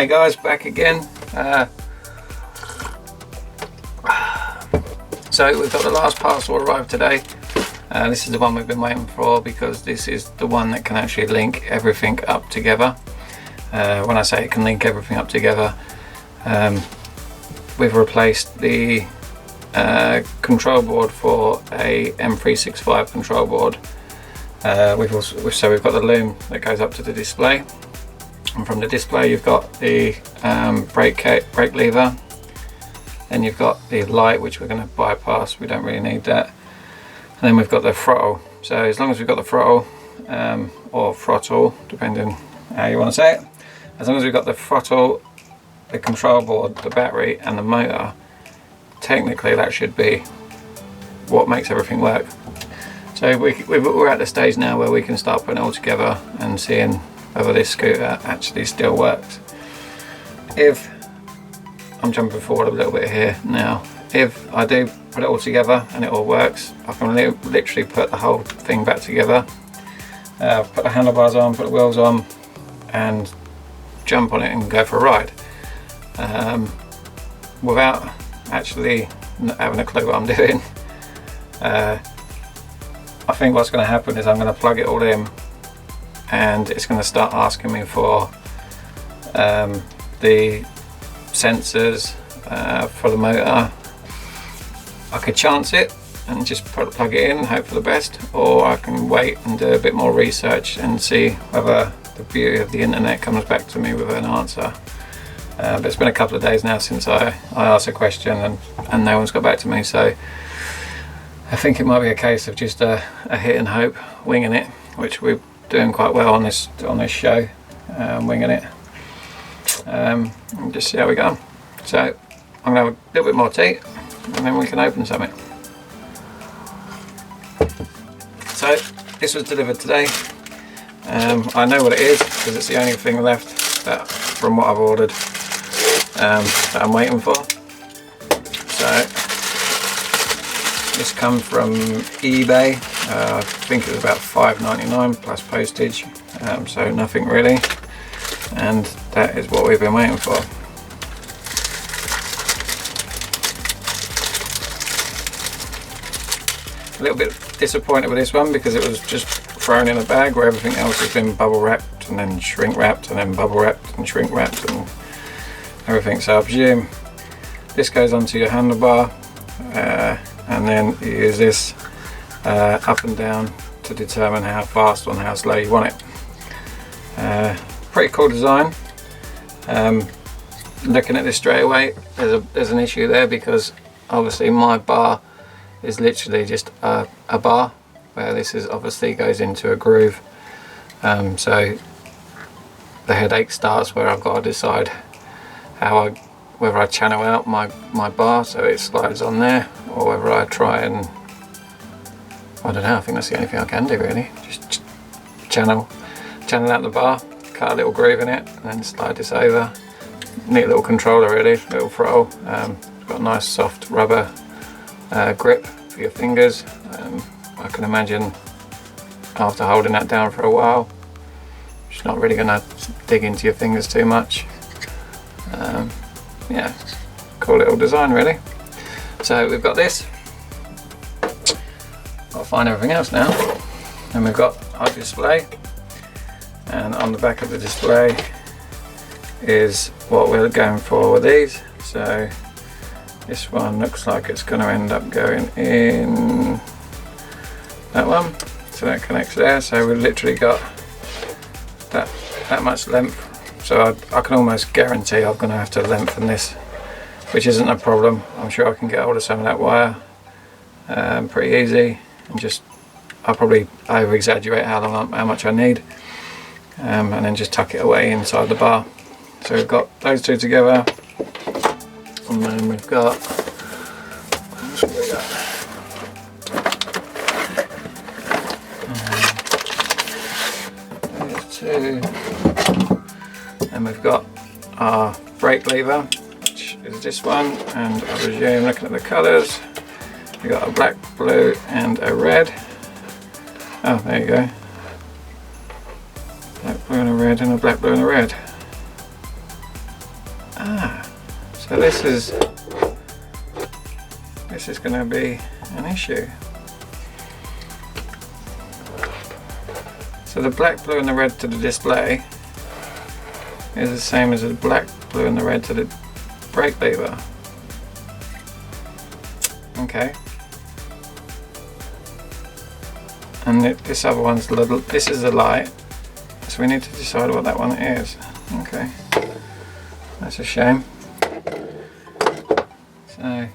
Hey guys, back again. So we've got the last parcel arrived today. This is the one we've been waiting for because this is the one that can actually link everything up together. When I say it can link everything up together, we've replaced the control board for a M365 control board. So we've got the loom that goes up to the display, and from the display you've got the brake lever, then you've got the light, which we're going to bypass, we don't really need that, and then we've got the throttle. So as long as we've got the throttle, or throttle depending how you want to say it, as long as we've got the throttle, the control board, the battery and the motor, technically that should be what makes everything work. So we're at the stage now where we can start putting it all together and seeing whether this scooter actually still works. If I'm jumping forward a little bit here now, if I do put it all together and it all works, I can literally put the whole thing back together, put the handlebars on, put the wheels on and jump on it and go for a ride, without actually having a clue what I'm doing. I think what's going to happen is I'm going to plug it all in and it's going to start asking me for the sensors for the motor. I could chance it and just plug it in, hope for the best, or I can wait and do a bit more research and see whether the beauty of the internet comes back to me with an answer. But it's been a couple of days now since I asked a question and no one's got back to me, so I think it might be a case of just a hit and hope, winging it, which we're doing quite well on this show, winging it, and just see how we go. So I'm going to have a little bit more tea and then we can open something. So this was delivered today. I know what it is because it's the only thing left from what I've ordered that I'm waiting for. So this comes from eBay. I think it was about $5.99 plus postage, so nothing really, and that is what we've been waiting for. A little bit disappointed with this one because it was just thrown in a bag where everything else has been bubble wrapped and then shrink wrapped and then bubble wrapped and shrink wrapped and everything. So I presume this goes onto your handlebar, and then you use this up and down to determine how fast or how slow you want it. Pretty cool design. Looking at this straight away, there's an issue there because obviously my bar is literally just a bar, where this is obviously goes into a groove. So the headache starts where I've got to decide whether I channel out my bar so it slides on there, or whether I try and, I don't know, I think that's the only thing I can do really. Just channel out the bar, cut a little groove in it and then slide this over. Neat little controller really, little throttle. It's got a nice soft rubber grip for your fingers. I can imagine after holding that down for a while, it's not really going to dig into your fingers too much. Yeah, cool little design really. So we've got this, I'll find everything else now, and we've got our display, and on the back of the display is what we're going for with these. So this one looks like it's going to end up going in that one, so that connects there. So we've literally got that much length. So I can almost guarantee I'm going to have to lengthen this, which isn't a problem. I'm sure I can get hold of some of that wire pretty easy, and I'll probably over exaggerate how much I need, and then just tuck it away inside the bar. So we've got those two together, and then we've got, there's two. And we've got our brake lever, which is this one, and I presume, looking at the colours, we've got a black, blue and a red. Oh, there you go. Black, blue and a red, and a black, blue and a red. So this is going to be an issue. So the black, blue and the red to the display is the same as the black, blue and the red to the brake lever. Okay. And this other one's this is the light, so we need to decide what that one is. Okay, that's a shame. So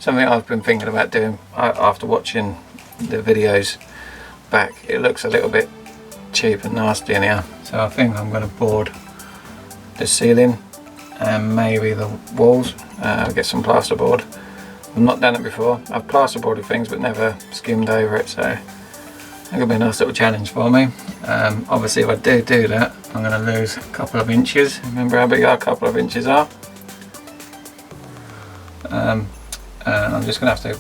something I've been thinking about doing after watching the videos back, it looks a little bit cheap and nasty in here, so I think I'm going to board the ceiling and maybe the walls, get some plasterboard. I've not done it before. I've plasterboarded things but never skimmed over it, so I think it'll be a nice little challenge for me. Obviously if I do that, I'm going to lose a couple of inches. Remember how big a couple of inches are? And I'm just going to have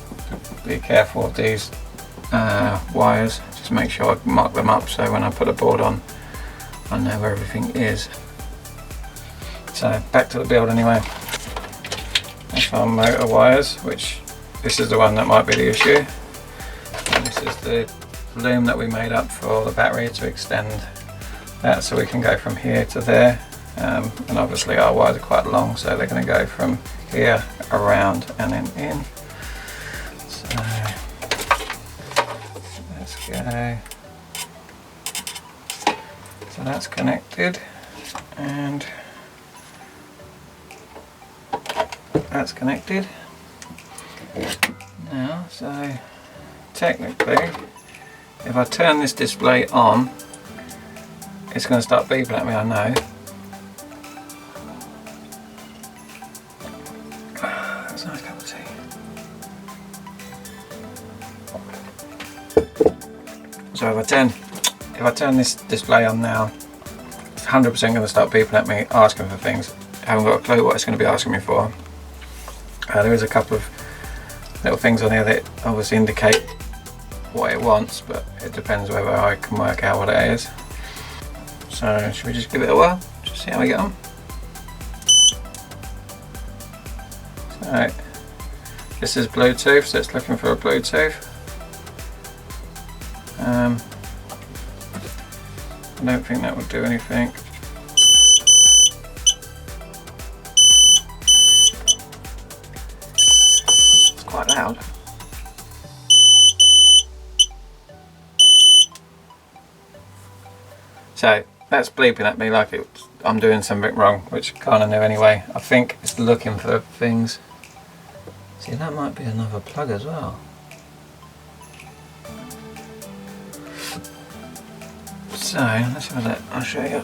to be careful of these wires, just make sure I mark them up so when I put a board on I know where everything is. So back to the build anyway. That's our motor wires, which this is the one that might be the issue. And this is the loom that we made up for the battery to extend that so we can go from here to there. And obviously our wires are quite long, so they're going to go from here around and then in. So let's go. So that's connected and that's connected now. So technically if I turn this display on, it's going to start beeping at me, I know. That's a nice cup of tea. So if I turn this display on now, it's 100% going to start beeping at me, asking for things. I haven't got a clue what it's going to be asking me for. There is a couple of little things on here that obviously indicate what it wants, but it depends whether I can work out what it is. So should we just give it a whirl, just see how we get on? So this is Bluetooth, so it's looking for a Bluetooth. I don't think that would do anything. It's quite loud. So that's bleeping at me like I'm doing something wrong, which I kind of knew anyway. I think it's looking for things. See, that might be another plug as well. So let's have a look, I'll show you.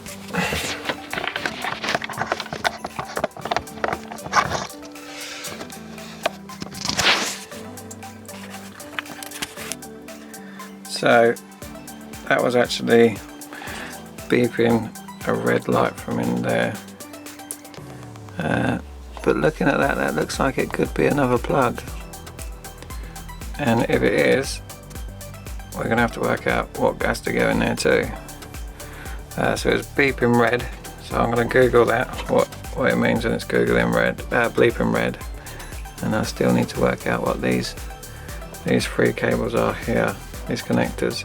So that was actually beeping a red light from in there. But looking at that, that looks like it could be another plug. And if it is, we're going to have to work out what gas to go in there too. So it's beeping red, so I'm going to Google that, what it means when it's googling red, bleeping red. And I still need to work out what these three cables are here, these connectors.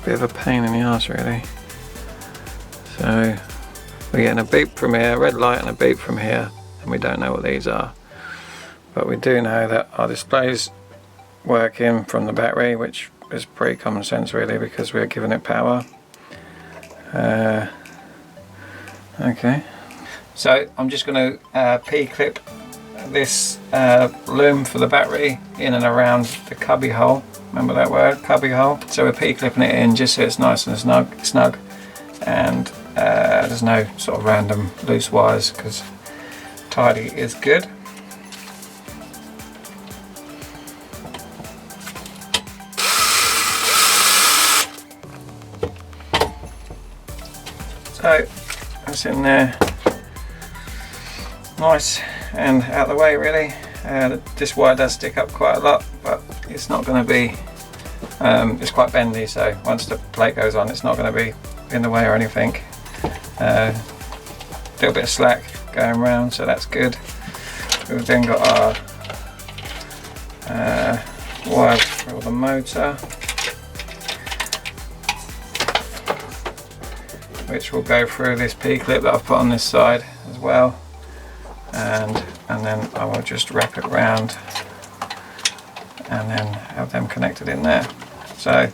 Bit of a pain in the arse really. So we're getting a beep from here, red light and a beep from here, and we don't know what these are. But we do know that our display's working from the battery, which is pretty common sense really because we're giving it power. Okay. So I'm just going to P-clip this loom for the battery in and around the cubby hole. Remember that word, cubby hole? So we're P-clipping it in just so it's nice and snug, and there's no sort of random loose wires because tidy is good. So that's in there, nice and out of the way really. This wire does stick up quite a lot, but it's not going to be, it's quite bendy, so once the plate goes on it's not going to be in the way or anything. A little bit of slack going around, so that's good. We've then got our wires for the motor, which will go through this P-clip that I've put on this side as well, and then I will just wrap it round and then have them connected in there. So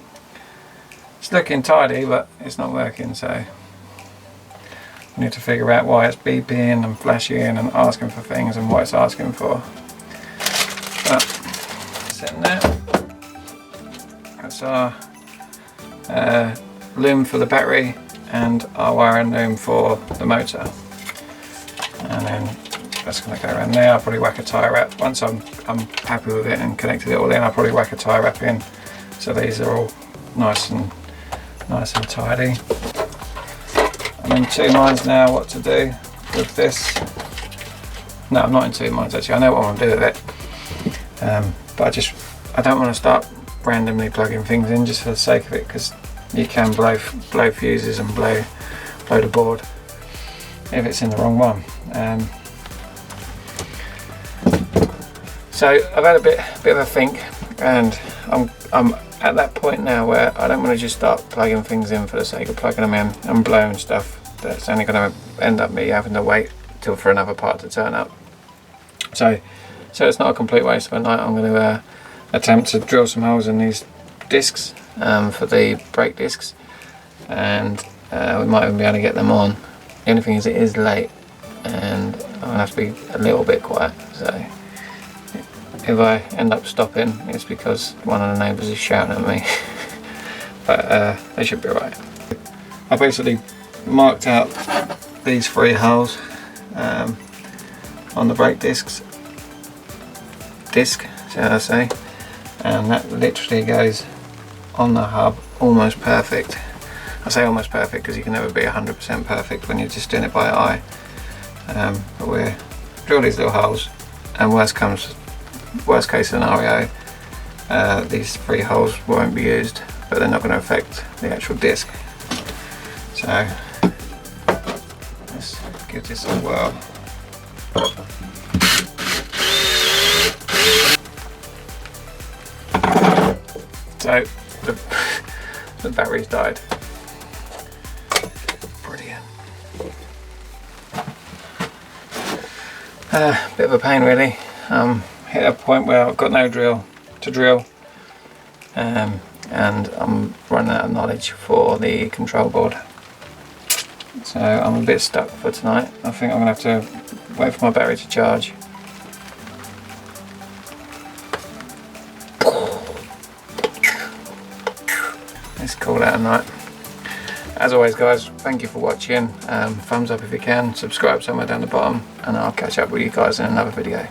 it's looking tidy, but it's not working, so I need to figure out why it's beeping and flashing and asking for things and what it's asking for. But it's in there. That's our loom for the battery and our wiring loom for the motor, and then that's going to go around there. I'll probably whack a tie wrap once I'm happy with it and connected it all in. I'll probably whack a tie wrap in, so these are all nice and tidy. I'm in two minds now what to do with this. No, I'm not in two minds actually. I know what I want to do with it, but I don't want to start randomly plugging things in just for the sake of it, because you can blow fuses and blow the board if it's in the wrong one. So I've had a bit of a think, and I'm at that point now where I don't want to just start plugging things in for the sake of plugging them in and blowing stuff that's only going to end up me having to wait till for another part to turn up. So it's not a complete waste of a night. I'm going to attempt to drill some holes in these discs for the brake discs, and we might even be able to get them on. The only thing is it is late and I'm going to have to be a little bit quiet, so if I end up stopping it's because one of the neighbours is shouting at me. But they should be alright. I basically marked out these 3 holes on the brake disc, shall I say, and that literally goes on the hub almost perfect. I say almost perfect because you can never be 100% perfect when you're just doing it by eye, but we'll drill these little holes, and worst case scenario, these 3 holes won't be used, but they're not going to affect the actual disc. So let's give this a whirl. So the battery's died. Brilliant. Bit of a pain really. Hit a point where I've got no drill to drill, and I'm running out of knowledge for the control board. So I'm a bit stuck for tonight. I think I'm going to have to wait for my battery to charge. Let's call that a night. As always guys, thank you for watching. Thumbs up if you can, subscribe somewhere down the bottom, and I'll catch up with you guys in another video.